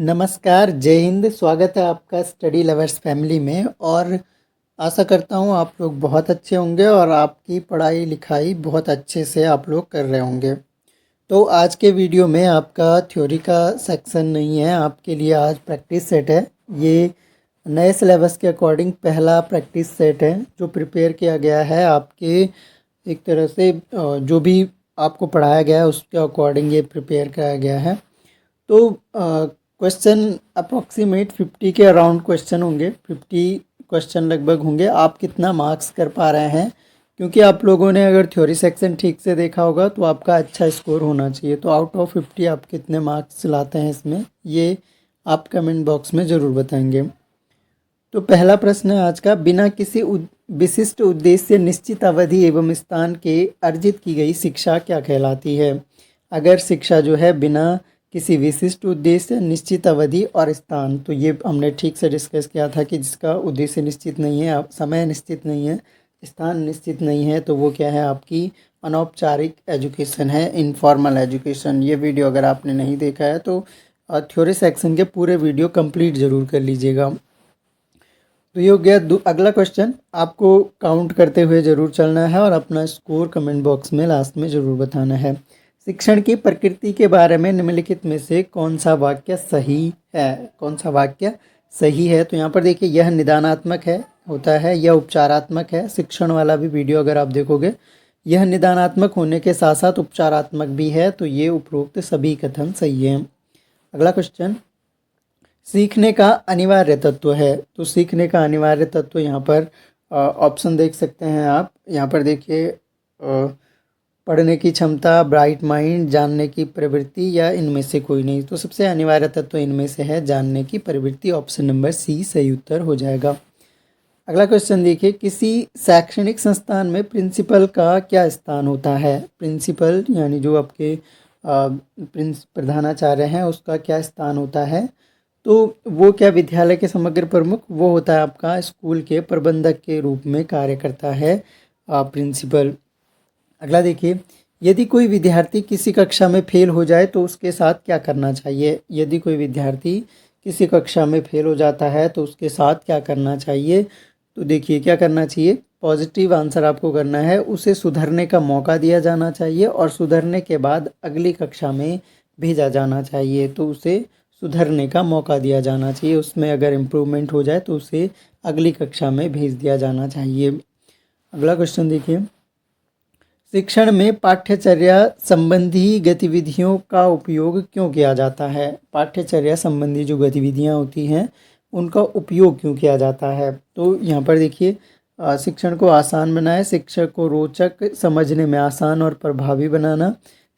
नमस्कार, जय हिंद। स्वागत है आपका स्टडी लवर्स फैमिली में। और आशा करता हूँ आप लोग बहुत अच्छे होंगे और आपकी पढ़ाई लिखाई बहुत अच्छे से आप लोग कर रहे होंगे। तो आज के वीडियो में आपका थ्योरी का सेक्शन नहीं है, आपके लिए आज प्रैक्टिस सेट है। ये नए सिलेबस के अकॉर्डिंग पहला प्रैक्टिस सेट है जो प्रिपेयर किया गया है आपके एक तरह से जो भी आपको पढ़ाया गया है उसके अकॉर्डिंग ये प्रिपेयर कराया गया है। तो क्वेश्चन अप्रॉक्सीमेट 50 के अराउंड क्वेश्चन होंगे, 50 क्वेश्चन लगभग होंगे। आप कितना मार्क्स कर पा रहे हैं, क्योंकि आप लोगों ने अगर थ्योरी सेक्शन ठीक से देखा होगा तो आपका अच्छा स्कोर होना चाहिए। तो आउट ऑफ 50 आप कितने मार्क्स लाते हैं इसमें, ये आप कमेंट बॉक्स में ज़रूर बताएंगे। तो पहला प्रश्न है आज का, बिना किसी विशिष्ट उद्देश्य निश्चित अवधि एवं स्थान के अर्जित की गई शिक्षा क्या कहलाती है। अगर शिक्षा जो है बिना किसी विशिष्ट उद्देश्य, निश्चित अवधि और स्थान, तो ये हमने ठीक से डिस्कस किया था कि जिसका उद्देश्य निश्चित नहीं है, समय निश्चित नहीं है, स्थान निश्चित नहीं है, तो वो क्या है, आपकी अनौपचारिक एजुकेशन है, इनफॉर्मल एजुकेशन। ये वीडियो अगर आपने नहीं देखा है तो थ्योरी सेक्शन के पूरे वीडियो कंप्लीट ज़रूर कर लीजिएगा। तो ये हो गया। अगला क्वेश्चन, आपको काउंट करते हुए ज़रूर चलना है और अपना स्कोर कमेंट बॉक्स में लास्ट में ज़रूर बताना है। शिक्षण की प्रकृति के बारे में निम्नलिखित में से कौन सा वाक्य सही है। कौन सा वाक्य सही है, तो यहाँ पर देखिए, यह निदानात्मक है होता है, यह उपचारात्मक है। शिक्षण वाला भी वीडियो अगर आप देखोगे, यह निदानात्मक होने के साथ साथ उपचारात्मक भी है, तो ये उपरोक्त सभी कथन सही हैं। अगला क्वेश्चन, सीखने का अनिवार्य तत्व है। तो सीखने का अनिवार्य तत्व यहाँ पर ऑप्शन देख सकते हैं आप। यहाँ पर देखिए, पढ़ने की क्षमता, ब्राइट माइंड, जानने की प्रवृत्ति, या इनमें से कोई नहीं। तो सबसे अनिवार्य तत्व इनमें से है जानने की प्रवृत्ति। ऑप्शन नंबर सी सही उत्तर हो जाएगा। अगला क्वेश्चन देखिए, किसी शैक्षणिक संस्थान में प्रिंसिपल का क्या स्थान होता है। प्रिंसिपल यानी जो आपके प्रधानाचार्य हैं, उसका क्या स्थान होता है। तो वो क्या, विद्यालय के समग्र प्रमुख, वो होता है आपका स्कूल के प्रबंधक के रूप में कार्य करता है प्रिंसिपल। अगला देखिए, यदि कोई विद्यार्थी किसी कक्षा में फेल हो जाए तो उसके साथ क्या करना चाहिए। यदि कोई विद्यार्थी किसी कक्षा में फेल हो जाता है तो उसके साथ क्या करना चाहिए। तो देखिए, क्या करना चाहिए, पॉजिटिव आंसर आपको करना है। उसे सुधरने का मौका दिया जाना चाहिए और सुधरने के बाद अगली कक्षा में भेजा जाना चाहिए। तो उसे सुधरने का मौका दिया जाना चाहिए, उसमें अगर इम्प्रूवमेंट हो जाए तो उसे अगली कक्षा में भेज दिया जाना चाहिए। अगला क्वेश्चन देखिए, शिक्षण में पाठ्यचर्या संबंधी गतिविधियों का उपयोग क्यों किया जाता है। पाठ्यचर्या संबंधी जो गतिविधियां होती हैं उनका उपयोग क्यों किया जाता है। तो यहाँ पर देखिए, शिक्षण को आसान बनाए, शिक्षक को रोचक, समझने में आसान और प्रभावी बनाना,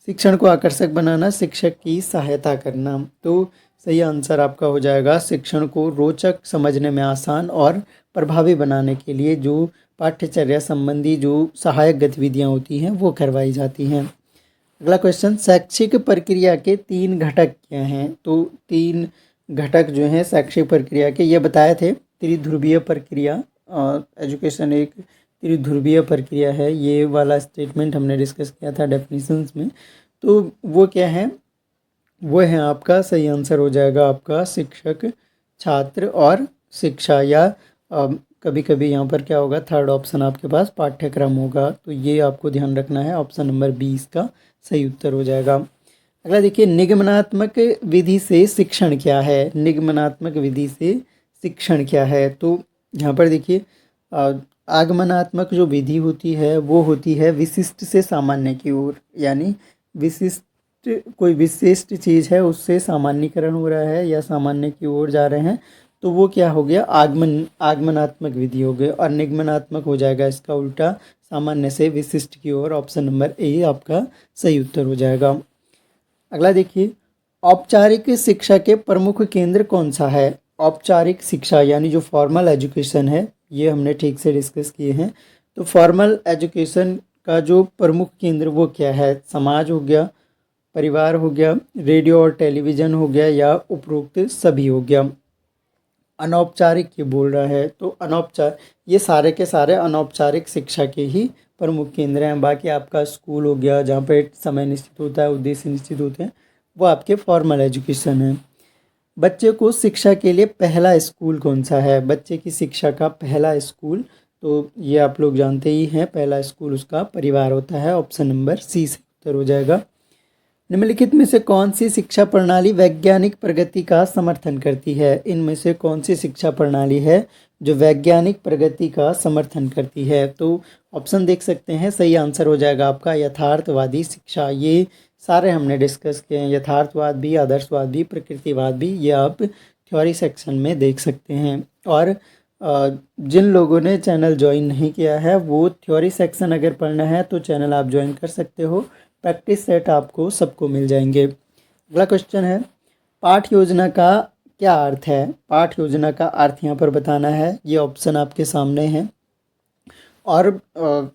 शिक्षण को आकर्षक बनाना, शिक्षक की सहायता करना। तो सही आंसर आपका हो जाएगा, शिक्षण को रोचक, समझने में आसान और प्रभावी बनाने के लिए जो पाठ्यचर्या संबंधी जो सहायक गतिविधियां होती हैं वो करवाई जाती हैं। अगला क्वेश्चन, शैक्षिक प्रक्रिया के 3 घटक क्या हैं। तो 3 घटक जो हैं शैक्षिक प्रक्रिया के, ये बताए थे। त्रिध्रुवीय प्रक्रिया, एजुकेशन एक त्रिध्रुवीय प्रक्रिया है, ये वाला स्टेटमेंट हमने डिस्कस किया था डेफिनेशंस में। तो वो क्या है, वो है आपका सही आंसर हो जाएगा आपका शिक्षक, छात्र और शिक्षा, या कभी कभी यहाँ पर क्या होगा, थर्ड ऑप्शन आपके पास पाठ्यक्रम होगा। तो ये आपको ध्यान रखना है, ऑप्शन नंबर 20 का सही उत्तर हो जाएगा। अगला देखिए, निगमनात्मक विधि से शिक्षण क्या है। निगमनात्मक विधि से शिक्षण क्या है। तो यहाँ पर देखिए, आगमनात्मक जो विधि होती है वो होती है विशिष्ट से सामान्य की ओर, यानी विशिष्ट कोई विशिष्ट चीज़ है उससे सामान्यकरण हो रहा है या सामान्य की ओर जा रहे हैं, तो वो क्या हो गया, आगमनात्मक विधि हो गई। और निगमनात्मक हो जाएगा इसका उल्टा, सामान्य से विशिष्ट की ओर। ऑप्शन नंबर ए आपका सही उत्तर हो जाएगा। अगला देखिए, औपचारिक शिक्षा के प्रमुख केंद्र कौन सा है। औपचारिक शिक्षा यानी जो फॉर्मल एजुकेशन है, ये हमने ठीक से डिस्कस किए हैं। तो फॉर्मल एजुकेशन का जो प्रमुख केंद्र वो क्या है, समाज हो गया, परिवार हो गया, रेडियो और टेलीविज़न हो गया, या उपरोक्त सभी हो गया। अनौपचारिक ये बोल रहा है, तो ये सारे के सारे अनौपचारिक शिक्षा के ही प्रमुख केंद्र हैं। बाकी आपका स्कूल हो गया जहाँ पे समय निश्चित होता है, उद्देश्य निश्चित होते हैं, वो आपके फॉर्मल एजुकेशन है। बच्चे को शिक्षा के लिए पहला स्कूल कौन सा है? बच्चे की शिक्षा का पहला स्कूल, तो ये आप लोग जानते ही हैं, पहला स्कूल उसका परिवार होता है। ऑप्शन नंबर सी से उत्तर हो जाएगा। निम्नलिखित में से कौन सी शिक्षा प्रणाली वैज्ञानिक प्रगति का समर्थन करती है? इनमें से कौन सी शिक्षा प्रणाली है जो वैज्ञानिक प्रगति का समर्थन करती है? तो ऑप्शन देख सकते हैं, सही आंसर हो जाएगा आपका यथार्थवादी शिक्षा। ये सारे हमने डिस्कस किए हैं, यथार्थवाद भी, आदर्शवाद भी, प्रकृतिवाद भी, ये आप थ्योरी सेक्शन में देख सकते हैं। और जिन लोगों ने चैनल ज्वाइन नहीं किया है वो थ्योरी सेक्शन अगर पढ़ना है तो चैनल आप ज्वाइन कर सकते हो। प्रैक्टिस सेट आपको सबको मिल जाएंगे। अगला क्वेश्चन है, पाठ योजना का क्या अर्थ है? पाठ योजना का अर्थ यहाँ पर बताना है। ये ऑप्शन आपके सामने है और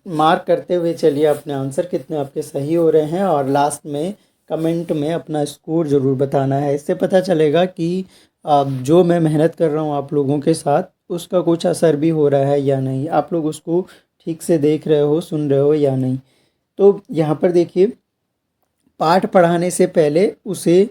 मार्क करते हुए चलिए अपने आंसर कितने आपके सही हो रहे हैं, और लास्ट में कमेंट में अपना स्कोर ज़रूर बताना है। इससे पता चलेगा कि जो मैं मेहनत कर रहा हूँ आप लोगों के साथ उसका कुछ असर भी हो रहा है या नहीं, आप लोग उसको ठीक से देख रहे हो, सुन रहे हो या नहीं। तो यहाँ पर देखिए, पाठ पढ़ाने से पहले उसे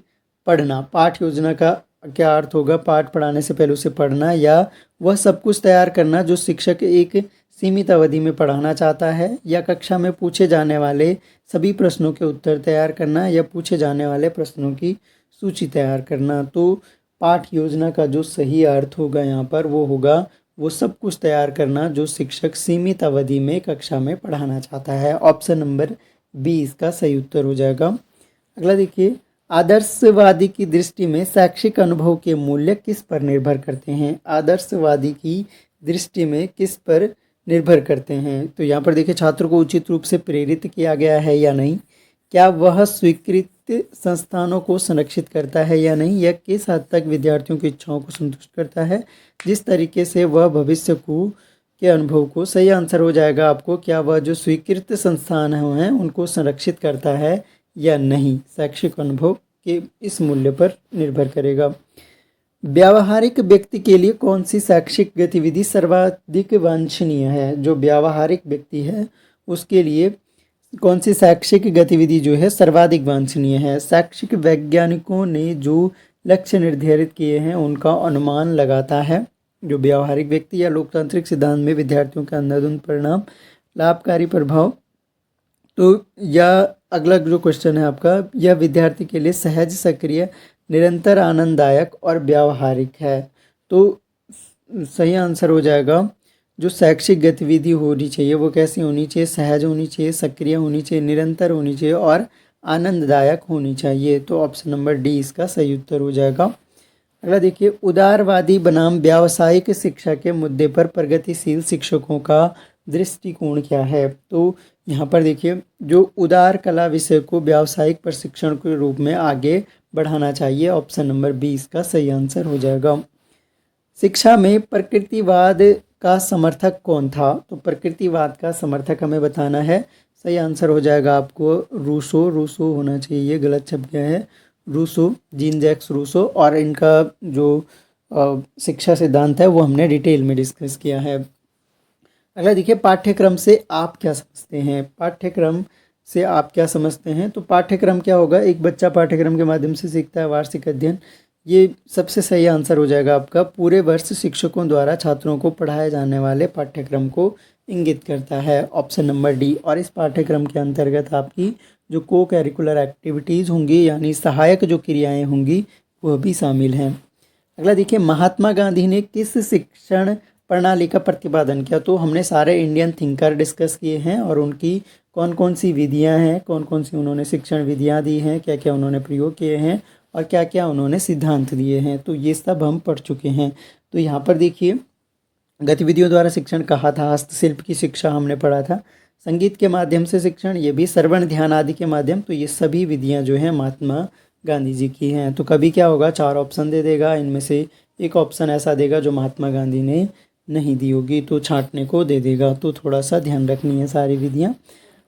पढ़ना, पाठ योजना का क्या अर्थ होगा? पाठ पढ़ाने से पहले उसे पढ़ना, या वह सब कुछ तैयार करना जो शिक्षक एक सीमित अवधि में पढ़ाना चाहता है, या कक्षा में पूछे जाने वाले सभी प्रश्नों के उत्तर तैयार करना, या पूछे जाने वाले प्रश्नों की सूची तैयार करना। तो पाठ योजना का जो सही अर्थ होगा यहाँ पर वो होगा वो सब कुछ तैयार करना जो शिक्षक सीमित अवधि में कक्षा में पढ़ाना चाहता है। ऑप्शन नंबर बी इसका सही उत्तर हो जाएगा। अगला देखिए, आदर्शवादी की दृष्टि में शैक्षिक अनुभव के मूल्य किस पर निर्भर करते हैं? आदर्शवादी की दृष्टि में किस पर निर्भर करते हैं? तो यहाँ पर देखिए, छात्र को उचित रूप से प्रेरित किया गया है या नहीं, क्या वह स्वीकृत संस्थानों को संरक्षित करता है या नहीं, या किस हद तक विद्यार्थियों की इच्छाओं को संतुष्ट करता है, जिस तरीके से वह भविष्य को के अनुभव को। सही आंसर हो जाएगा आपको, क्या वह जो स्वीकृत संस्थान हैं उनको संरक्षित करता है या नहीं। शैक्षिक अनुभव के इस मूल्य पर निर्भर करेगा। व्यावहारिक व्यक्ति के लिए कौन सी शैक्षिक गतिविधि सर्वाधिक वांछनीय है? जो व्यावहारिक व्यक्ति है उसके लिए कौन सी शैक्षिक गतिविधि जो है सर्वाधिक वांछनीय है? शैक्षिक वैज्ञानिकों ने जो लक्ष्य निर्धारित किए हैं उनका अनुमान लगाता है। जो व्यावहारिक व्यक्ति या लोकतांत्रिक सिद्धांत में विद्यार्थियों के अंधाधुंध परिणाम, लाभकारी प्रभाव। तो यह अगला जो क्वेश्चन है आपका, यह विद्यार्थी के लिए सहज, सक्रिय, निरंतर, आनंददायक और व्यावहारिक है। तो सही आंसर हो जाएगा, जो शैक्षिक गतिविधि होनी चाहिए वो कैसी होनी चाहिए? सहज होनी चाहिए, सक्रिय होनी चाहिए, निरंतर होनी चाहिए और आनंददायक होनी चाहिए। तो ऑप्शन नंबर डी इसका सही उत्तर हो जाएगा। अगला देखिए, उदारवादी बनाम व्यावसायिक शिक्षा के मुद्दे पर प्रगतिशील शिक्षकों का दृष्टिकोण क्या है? तो यहाँ पर देखिए, जो उदार कला विषय को व्यावसायिक प्रशिक्षण के रूप में आगे बढ़ाना चाहिए। ऑप्शन नंबर बी इसका सही आंसर हो जाएगा। शिक्षा में प्रकृतिवाद का समर्थक कौन था? तो प्रकृतिवाद का समर्थक हमें बताना है। सही आंसर हो जाएगा आपको रूसो, रूसो होना चाहिए, गलत छप गया है, रूसो, जीन जैक्स रूसो। और इनका जो शिक्षा सिद्धांत है वो हमने डिटेल में डिस्कस किया है। अगला देखिए, पाठ्यक्रम से आप क्या समझते हैं? पाठ्यक्रम से आप क्या समझते हैं? तो पाठ्यक्रम क्या होगा? एक बच्चा पाठ्यक्रम के माध्यम से सीखता है, वार्षिक अध्ययन। ये सबसे सही आंसर हो जाएगा आपका। पूरे वर्ष शिक्षकों द्वारा छात्रों को पढ़ाए जाने वाले पाठ्यक्रम को इंगित करता है। Option number D. और इस पाठ्यक्रम के अंतर्गत आपकी जो को करिकुलर एक्टिविटीज़ होंगी यानी सहायक जो क्रियाएं होंगी वह भी शामिल हैं। अगला देखिए, महात्मा गांधी ने किस शिक्षण प्रणाली का प्रतिपादन किया? तो हमने सारे इंडियन थिंकर डिस्कस किए हैं और उनकी कौन कौन सी विधियां हैं, कौन कौन सी उन्होंने शिक्षण विधियां दी हैं, क्या क्या उन्होंने प्रयोग किए हैं और क्या क्या उन्होंने सिद्धांत दिए हैं, तो ये सब हम पढ़ चुके हैं। तो यहाँ पर देखिए, गतिविधियों द्वारा शिक्षण कहा था, हस्तशिल्प की शिक्षा हमने पढ़ा था, संगीत के माध्यम से शिक्षण, ये भी श्रवण ध्यान आदि के माध्यम। तो ये सभी विधियाँ जो हैं महात्मा गांधी जी की हैं। तो कभी क्या होगा, 4 ऑप्शन दे देगा, इनमें से एक ऑप्शन ऐसा देगा जो महात्मा गांधी ने नहीं दी होगी तो छांटने को दे देगा। तो थोड़ा सा ध्यान रखनी है सारी विधियाँ।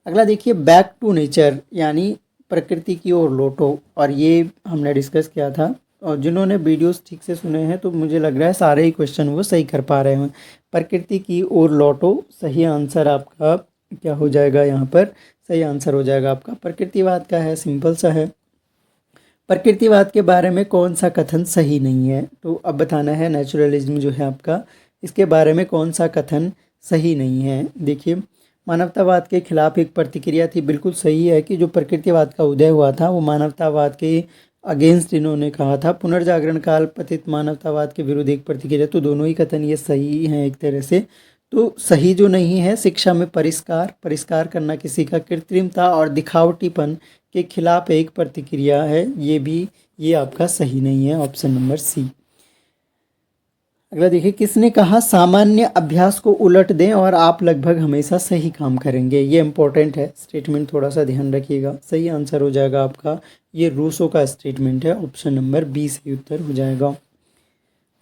अगला देखिए, बैक टू नेचर यानी प्रकृति की ओर लौटो, और ये हमने डिस्कस किया था। और जिन्होंने वीडियोस ठीक से सुने हैं तो मुझे लग रहा है सारे ही क्वेश्चन वो सही कर पा रहे हैं। प्रकृति की ओर लौटो, सही आंसर आपका क्या हो जाएगा? यहाँ पर सही आंसर हो जाएगा आपका प्रकृतिवाद का है, सिंपल सा है। प्रकृतिवाद के बारे में कौन सा कथन सही नहीं है? तो अब बताना है नेचुरलिज्म जो है आपका, इसके बारे में कौन सा कथन सही नहीं है। देखिए, मानवतावाद के खिलाफ एक प्रतिक्रिया थी, बिल्कुल सही है कि जो प्रकृतिवाद का उदय हुआ था वो मानवतावाद के अगेंस्ट इन्होंने कहा था। पुनर्जागरण काल पतित मानवतावाद के विरुद्ध एक प्रतिक्रिया, तो दोनों ही कथन ये सही हैं एक तरह से। तो सही जो नहीं है, शिक्षा में परिष्कार करना किसी का कृत्रिमता और दिखावटीपन के खिलाफ एक प्रतिक्रिया है, ये आपका सही नहीं है, ऑप्शन नंबर सी। अगला देखिए, किसने कहा सामान्य अभ्यास को उलट दें और आप लगभग हमेशा सही काम करेंगे? ये इंपॉर्टेंट है स्टेटमेंट, थोड़ा सा ध्यान रखिएगा। सही आंसर हो जाएगा आपका, ये रूसो का स्टेटमेंट है, ऑप्शन नंबर बी सही उत्तर हो जाएगा।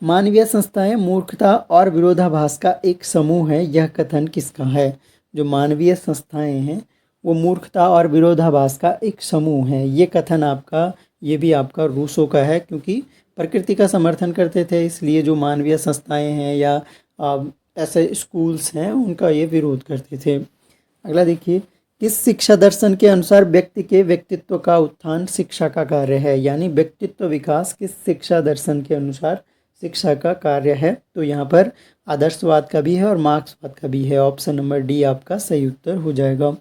मानवीय संस्थाएं मूर्खता और विरोधाभास का एक समूह है, यह कथन किसका है? जो मानवीय संस्थाएं हैं वो मूर्खता और विरोधाभास का एक समूह है, ये कथन आपका, ये भी आपका रूसो का है, क्योंकि प्रकृति का समर्थन करते थे, इसलिए जो मानवीय संस्थाएं हैं या ऐसे स्कूल्स हैं उनका ये विरोध करते थे। अगला देखिए, किस शिक्षा दर्शन के अनुसार व्यक्ति के व्यक्तित्व का उत्थान शिक्षा का कार्य है? यानी व्यक्तित्व विकास किस शिक्षा दर्शन के अनुसार शिक्षा का कार्य है? तो यहाँ पर आदर्शवाद का भी है और मार्क्सवाद का भी है, ऑप्शन नंबर डी आपका सही उत्तर हो जाएगा।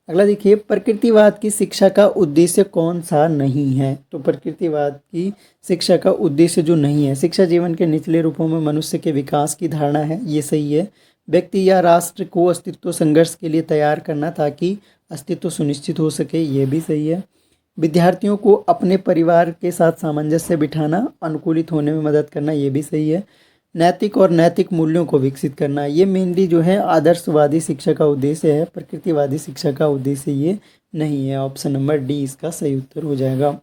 अगला देखिए, प्रकृतिवाद की शिक्षा का उद्देश्य कौन सा नहीं है? तो प्रकृतिवाद की शिक्षा का उद्देश्य जो नहीं है, शिक्षा जीवन के निचले रूपों में मनुष्य के विकास की धारणा है, ये सही है। व्यक्ति या राष्ट्र को अस्तित्व संघर्ष के लिए तैयार करना ताकि अस्तित्व सुनिश्चित हो सके, ये भी सही है। विद्यार्थियों को अपने परिवार के साथ सामंजस्य बिठाना, अनुकूलित होने में मदद करना, ये भी सही है। नैतिक और नैतिक मूल्यों को विकसित करना, ये मेनली जो है आदर्शवादी शिक्षा का उद्देश्य है, प्रकृतिवादी शिक्षा का उद्देश्य ये नहीं है, ऑप्शन नंबर डी इसका सही उत्तर हो जाएगा।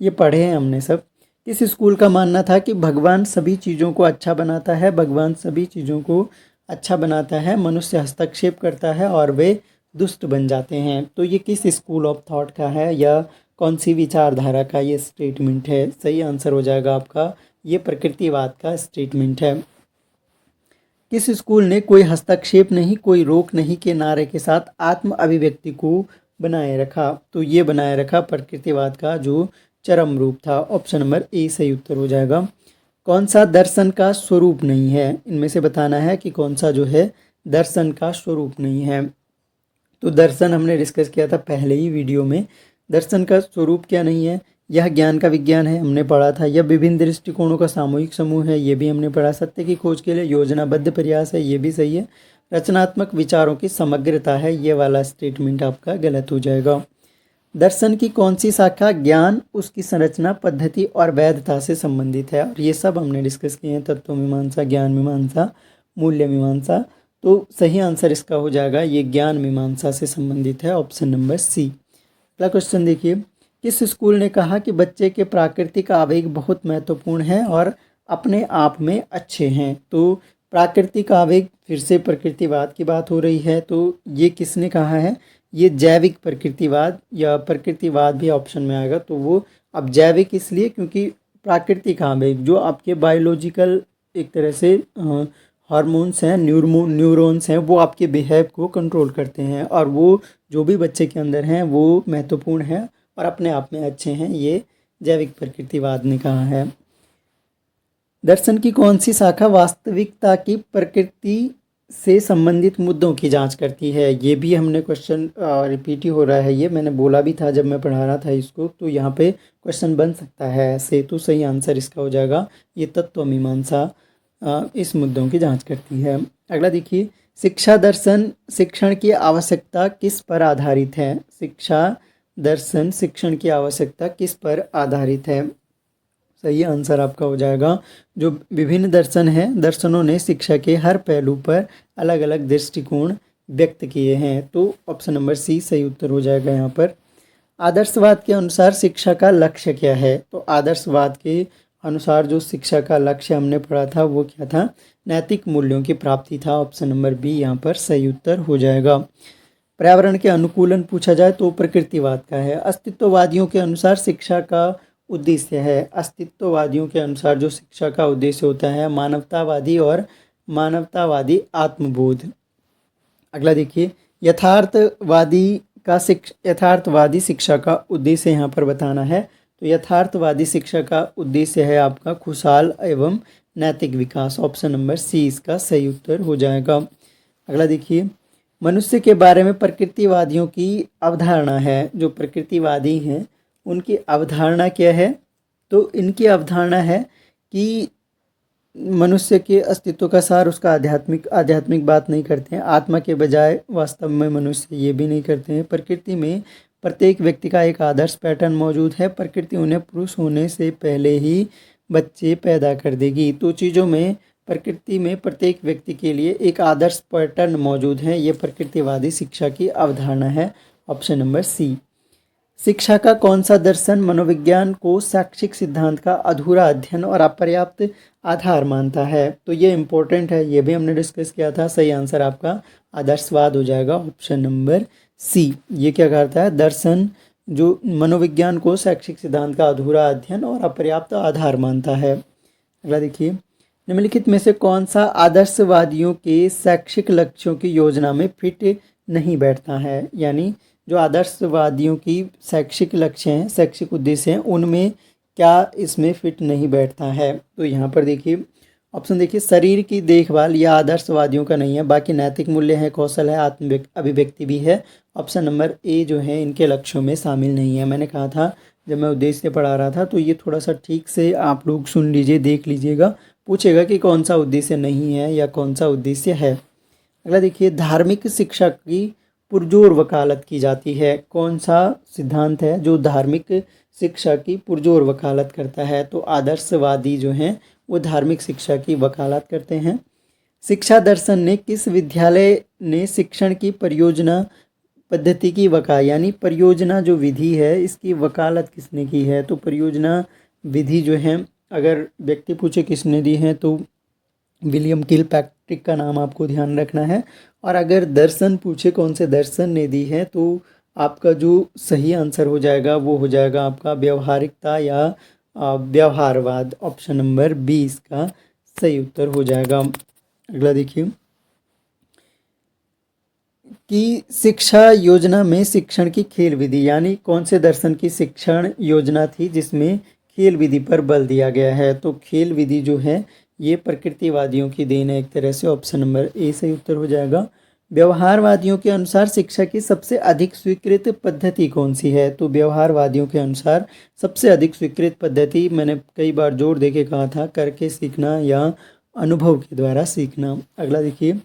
ये पढ़े हैं हमने सब। किस स्कूल का मानना था कि भगवान सभी चीज़ों को अच्छा बनाता है, भगवान सभी चीज़ों को अच्छा बनाता है, मनुष्य हस्तक्षेप करता है और वे दुष्ट बन जाते हैं? तो ये किस स्कूल ऑफ थॉट का है या कौन सी विचारधारा का ये स्टेटमेंट है? सही आंसर हो जाएगा आपका, ये प्रकृतिवाद का स्टेटमेंट है। किस स्कूल ने कोई हस्तक्षेप नहीं, कोई रोक नहीं के नारे के साथ आत्म अभिव्यक्ति को बनाए रखा? तो ये बनाए रखा प्रकृतिवाद का जो चरम रूप था, ऑप्शन नंबर ए सही उत्तर हो जाएगा। कौन सा दर्शन का स्वरूप नहीं है? इनमें से बताना है कि कौन सा जो है दर्शन का स्वरूप नहीं है। तो दर्शन हमने डिस्कस किया था पहले ही वीडियो में। दर्शन का स्वरूप क्या नहीं है? यह ज्ञान का विज्ञान है, हमने पढ़ा था। यह विभिन्न दृष्टिकोणों का सामूहिक समूह है, ये भी हमने पढ़ा। सत्य की खोज के लिए योजनाबद्ध प्रयास है, ये भी सही है। रचनात्मक विचारों की समग्रता है, ये वाला स्टेटमेंट आपका गलत हो जाएगा। दर्शन की कौन सी शाखा ज्ञान, उसकी संरचना, पद्धति और वैधता से संबंधित है? और ये सब हमने डिस्कस किए हैं, तत्व मीमांसा, ज्ञान मीमांसा, मूल्य मीमांसा। तो सही आंसर इसका हो जाएगा, ये ज्ञान मीमांसा से संबंधित है, ऑप्शन नंबर सी। अगला क्वेश्चन देखिए, किस स्कूल ने कहा कि बच्चे के प्राकृतिक आवेग बहुत महत्वपूर्ण हैं और अपने आप में अच्छे हैं? तो प्राकृतिक आवेग, फिर से प्रकृतिवाद की बात हो रही है, तो ये किसने कहा है? ये जैविक प्रकृतिवाद या प्रकृतिवाद भी ऑप्शन में आएगा। तो वो अब जैविक इसलिए क्योंकि प्राकृतिक आवेग जो आपके बायोलॉजिकल एक तरह से हार्मोन्स हैं, न्यूरॉन्स हैं, वो आपके बिहेव को कंट्रोल करते हैं और वो जो भी बच्चे के अंदर हैं वो महत्वपूर्ण है और अपने आप में अच्छे हैं, ये जैविक प्रकृतिवाद ने कहा है। दर्शन की कौन सी शाखा वास्तविकता की प्रकृति से संबंधित मुद्दों की जांच करती है? ये भी हमने क्वेश्चन रिपीट ही हो रहा है, ये मैंने बोला भी था जब मैं पढ़ा रहा था इसको। तो यहाँ पे क्वेश्चन बन सकता है ऐसे, तो सही आंसर इसका हो जाएगा, ये तत्व मीमांसा इस मुद्दों की जांच करती है। अगला देखिए, शिक्षा दर्शन शिक्षण की आवश्यकता किस पर आधारित है? शिक्षा दर्शन शिक्षण की आवश्यकता किस पर आधारित है? सही आंसर आपका हो जाएगा, जो विभिन्न दर्शन हैं, दर्शनों ने शिक्षा के हर पहलू पर अलग अलग दृष्टिकोण व्यक्त किए हैं। तो ऑप्शन नंबर सी सही उत्तर हो जाएगा यहाँ पर। आदर्शवाद के अनुसार शिक्षा का लक्ष्य क्या है? तो आदर्शवाद के अनुसार जो शिक्षा का लक्ष्य हमने पढ़ा था वो क्या था? नैतिक मूल्यों की प्राप्ति था, ऑप्शन नंबर बी यहाँ पर सही उत्तर हो जाएगा। पर्यावरण के अनुकूलन पूछा जाए तो प्रकृतिवाद का है। अस्तित्ववादियों के अनुसार शिक्षा का उद्देश्य है, अस्तित्ववादियों के अनुसार जो शिक्षा का उद्देश्य होता है मानवतावादी और मानवतावादी आत्मबोध। अगला देखिए, यथार्थवादी शिक्षा का उद्देश्य यहाँ पर बताना है। तो यथार्थवादी शिक्षा का उद्देश्य है आपका खुशहाल एवं नैतिक विकास। ऑप्शन नंबर सी इसका सही उत्तर हो जाएगा। अगला देखिए, मनुष्य के बारे में प्रकृतिवादियों की अवधारणा है। जो प्रकृतिवादी हैं उनकी अवधारणा क्या है? तो इनकी अवधारणा है कि मनुष्य के अस्तित्व का सार उसका आध्यात्मिक बात नहीं करते हैं, आत्मा के बजाय वास्तव में मनुष्य ये भी नहीं करते हैं। प्रकृति में प्रत्येक व्यक्ति का एक आदर्श पैटर्न मौजूद है। प्रकृति उन्हें पुरुष होने से पहले ही बच्चे पैदा कर देगी। तो चीज़ों में प्रकृति में प्रत्येक व्यक्ति के लिए एक आदर्श पैटर्न मौजूद है। ये प्रकृतिवादी शिक्षा की अवधारणा है। Option number C. शिक्षा का कौन सा दर्शन मनोविज्ञान को शैक्षिक सिद्धांत का अधूरा अध्ययन और अपर्याप्त आधार मानता है? तो ये इम्पोर्टेंट है, ये भी हमने डिस्कस किया था। सही आंसर आपका आदर्शवाद हो जाएगा। Option number C. ये क्या करता है? दर्शन जो मनोविज्ञान को शैक्षिक सिद्धांत का अधूरा अध्ययन और अपर्याप्त आधार मानता है। अगला देखिए, निम्नलिखित में से कौन सा आदर्शवादियों के शैक्षिक लक्ष्यों की योजना में फिट नहीं बैठता है? यानी जो आदर्शवादियों की शैक्षिक लक्ष्य हैं, शैक्षिक उद्देश्य हैं, उनमें क्या इसमें फिट नहीं बैठता है? तो यहाँ पर देखिए ऑप्शन देखिए, शरीर की देखभाल यह आदर्शवादियों का नहीं है। बाकी नैतिक मूल्य है, कौशल है, आत्म अभिव्यक्ति भी है। ऑप्शन नंबर ए जो है इनके लक्ष्यों में शामिल नहीं है। मैंने कहा था जब मैं उद्देश्य पढ़ा रहा था, तो ये थोड़ा सा ठीक से आप लोग सुन लीजिए, देख लीजिएगा। पूछेगा कि कौन सा उद्देश्य नहीं है या कौन सा उद्देश्य है। अगला देखिए, धार्मिक शिक्षा की पुरजोर वकालत की जाती है। कौन सा सिद्धांत है जो धार्मिक शिक्षा की पुरजोर वकालत करता है? तो आदर्शवादी जो हैं वो धार्मिक शिक्षा की वकालत करते हैं। शिक्षा दर्शन ने किस विद्यालय ने शिक्षण की परियोजना पद्धति की यानी परियोजना जो विधि है इसकी वकालत किसने की है? तो परियोजना विधि जो है, अगर व्यक्ति पूछे किसने दी है तो विलियम किलपैट्रिक का नाम आपको ध्यान रखना है। और अगर दर्शन पूछे कौन से दर्शन ने दी है, तो आपका जो सही आंसर हो जाएगा वो हो जाएगा आपका व्यवहारिकता या व्यवहारवाद। ऑप्शन नंबर बी इसका सही उत्तर हो जाएगा। अगला देखिए कि शिक्षा योजना में शिक्षण की खेल विधि, यानी कौन से दर्शन की शिक्षण योजना थी जिसमें खेल विधि पर बल दिया गया है? तो खेल विधि जो है ये प्रकृतिवादियों की देन है एक तरह से। ऑप्शन नंबर ए सही उत्तर हो जाएगा। व्यवहारवादियों के अनुसार शिक्षा की सबसे अधिक स्वीकृत पद्धति कौन सी है? तो व्यवहारवादियों के अनुसार सबसे अधिक स्वीकृत पद्धति, मैंने कई बार जोर देके कहा था, करके सीखना या अनुभव के द्वारा सीखना। अगला देखिए,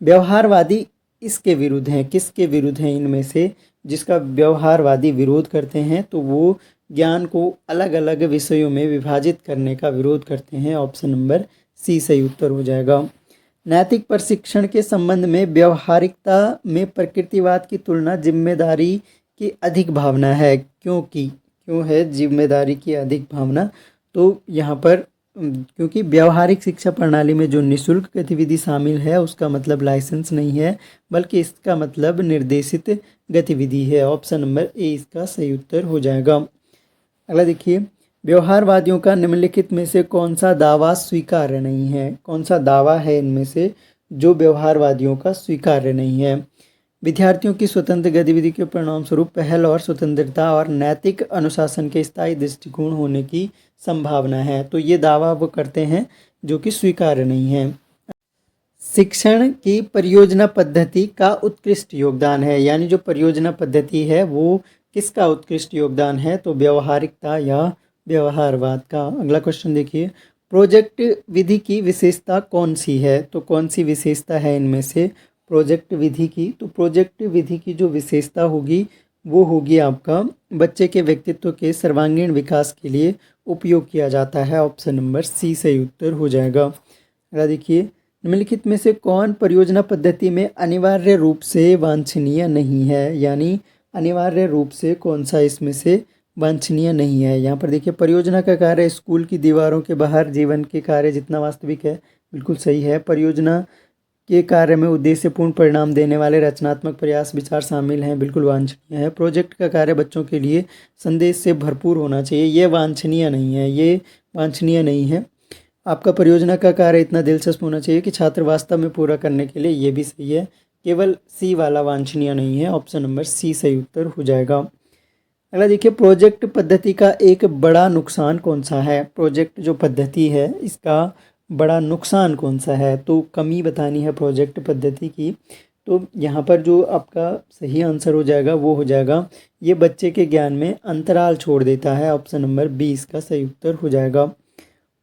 व्यवहारवादी इसके विरुद्ध हैं। किसके विरुद्ध हैं इनमें से? जिसका व्यवहारवादी विरोध करते हैं तो वो ज्ञान को अलग अलग विषयों में विभाजित करने का विरोध करते हैं। ऑप्शन नंबर सी सही उत्तर हो जाएगा। नैतिक प्रशिक्षण के संबंध में व्यवहारिकता में प्रकृतिवाद की तुलना जिम्मेदारी की अधिक भावना है। क्यों है जिम्मेदारी की अधिक भावना? तो यहाँ पर क्योंकि व्यवहारिक शिक्षा प्रणाली में जो निःशुल्क गतिविधि शामिल है उसका मतलब लाइसेंस नहीं है, बल्कि इसका मतलब निर्देशित गतिविधि है। ऑप्शन नंबर ए इसका सही उत्तर हो जाएगा। अगला देखिए, व्यवहारवादियों का निम्नलिखित में से कौन सा दावा स्वीकार्य नहीं है? कौन सा दावा है इनमें से जो व्यवहारवादियों का स्वीकार्य नहीं है? विद्यार्थियों की स्वतंत्र गतिविधि के परिणाम स्वरूप पहल और स्वतंत्रता और नैतिक अनुशासन के स्थायी दृष्टिकोण होने की संभावना है। तो ये दावा वो करते हैं जो कि स्वीकार्य नहीं है। शिक्षण की परियोजना पद्धति का उत्कृष्ट योगदान है, यानी जो परियोजना पद्धति है वो किसका उत्कृष्ट योगदान है? तो व्यवहारिकता या व्यवहारवाद का। अगला क्वेश्चन देखिए, प्रोजेक्ट विधि की विशेषता कौन सी है? तो कौन सी विशेषता है इनमें से प्रोजेक्ट विधि की? तो प्रोजेक्ट विधि की जो विशेषता होगी वो होगी आपका बच्चे के व्यक्तित्व के सर्वांगीण विकास के लिए उपयोग किया जाता है। ऑप्शन नंबर सी सही उत्तर हो जाएगा। अगला देखिए, निम्नलिखित में से कौन परियोजना पद्धति में अनिवार्य रूप से वांछनीय नहीं है? यानी अनिवार्य रूप से कौन सा इसमें से वांछनीय नहीं है? यहाँ पर देखिए, परियोजना का कार्य स्कूल की दीवारों के बाहर जीवन के कार्य जितना वास्तविक है, बिल्कुल सही है। परियोजना के कार्य में उद्देश्यपूर्ण परिणाम देने वाले रचनात्मक प्रयास विचार शामिल हैं, बिल्कुल वांछनीय है। प्रोजेक्ट का कार्य बच्चों के लिए संदेश से भरपूर होना चाहिए, ये वांछनीय नहीं है, ये वांछनीय नहीं है। आपका परियोजना का कार्य इतना दिलचस्प होना चाहिए कि छात्र वास्तव में पूरा करने के लिए, ये भी सही है। केवल सी वाला वांछनीय नहीं है। ऑप्शन नंबर सी सही उत्तर हो जाएगा। अगला देखिए, प्रोजेक्ट पद्धति का एक बड़ा नुकसान कौन सा है? प्रोजेक्ट जो पद्धति है इसका बड़ा नुकसान कौन सा है? तो कमी बतानी है प्रोजेक्ट पद्धति की। तो यहाँ पर जो आपका सही आंसर हो जाएगा वो हो जाएगा, ये बच्चे के ज्ञान में अंतराल छोड़ देता है। ऑप्शन नंबर 20 का सही उत्तर हो जाएगा।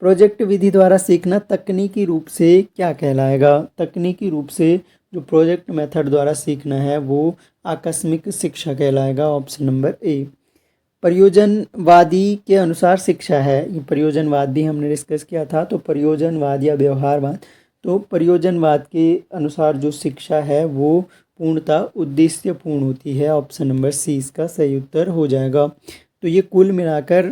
प्रोजेक्ट विधि द्वारा सीखना तकनीकी रूप से क्या कहलाएगा? तकनीकी रूप से जो प्रोजेक्ट मेथड द्वारा सीखना है वो आकस्मिक शिक्षा कहलाएगा। Option number A. प्रयोजनवादी के अनुसार शिक्षा है, ये प्रयोजनवाद भी हमने डिस्कस किया था। तो प्रयोजनवाद या व्यवहारवाद, तो प्रयोजनवाद के अनुसार जो शिक्षा है वो पूर्णतः उद्देश्यपूर्ण होती है। ऑप्शन नंबर सी इसका सही उत्तर हो जाएगा। तो ये कुल मिलाकर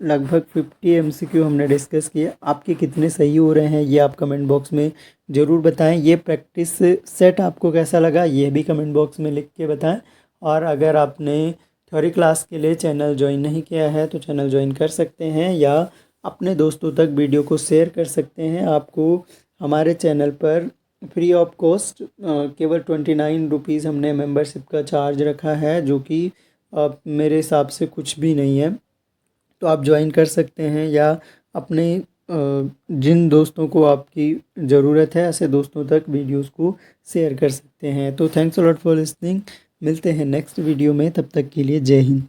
लगभग 50 MCQ हमने डिस्कस किए। आपके कितने सही हो रहे हैं ये आप कमेंट बॉक्स में ज़रूर बताएं। ये प्रैक्टिस सेट आपको कैसा लगा ये भी कमेंट बॉक्स में लिख के बताएं। और अगर आपने थ्योरी क्लास के लिए चैनल ज्वाइन नहीं किया है तो चैनल ज्वाइन कर सकते हैं, या अपने दोस्तों तक वीडियो को शेयर कर सकते हैं। आपको हमारे चैनल पर फ्री ऑफ कॉस्ट केवल 29 रुपीज़ हमने मेंबरशिप का चार्ज रखा है, जो कि मेरे हिसाब से कुछ भी नहीं है। तो आप ज्वाइन कर सकते हैं, या अपने जिन दोस्तों को आपकी ज़रूरत है ऐसे दोस्तों तक वीडियोस को शेयर कर सकते हैं। तो thanks a lot for listening. मिलते हैं नेक्स्ट वीडियो में, तब तक के लिए जय हिंद।